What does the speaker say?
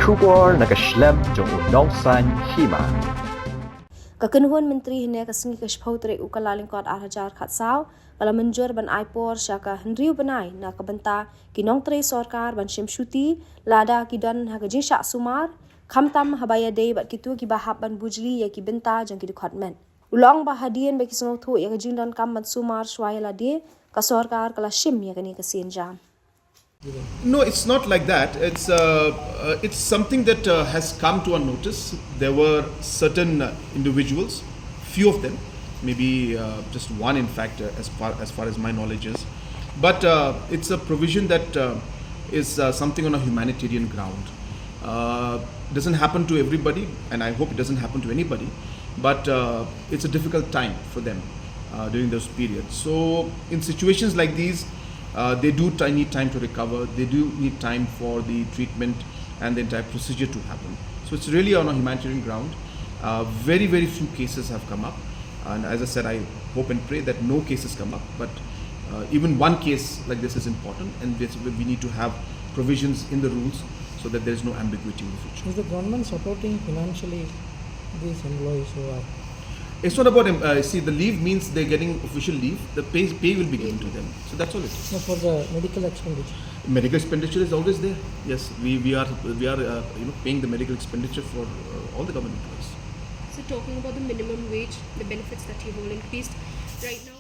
Shukar nakaslem jong Nongtrei Hima. Kakenhuan Menteri hine kasengi kashpautre ukalaling kot arajar khatsau kala Mynjur Bnai por syaka hendriu Bnai na kabenta ki Nongtrei Sorkar ban Shuti lada ki dan hagaji syak sumar khamtam habaya day bat kitu ki bahab ban Bujli ya ki benta jang ki Dkhot men ulong bahadien baki sengau thu ya gajin dan kam ban sumar swaya ladi ka Sorkar kala shim ya kani kasien jam. No, it's not like that. It's something that has come to our notice. There were certain individuals, few of them, maybe just one in fact, as far as my knowledge is. But it's a provision that is something on a humanitarian ground. Doesn't happen to everybody, and I hope it doesn't happen to anybody. But it's a difficult time for them during those periods. So in situations like these, they do need time to recover. They do need time for the treatment and the entire procedure to happen. So it's really on a humanitarian ground. Very, very few cases have come up. And as I said, I hope and pray that no cases come up. But even one case like this is important, and we need to have provisions in the rules so that there is no ambiguity in the future. Is the government supporting financially these employees who are? It's not about see, the leave means they're getting official leave. The pay will be given to them. So that's all it is. No, for the medical expenditure. Medical expenditure is always there. Yes, we are paying the medical expenditure for all the government employees. So talking about the minimum wage, the benefits that you all increased right now.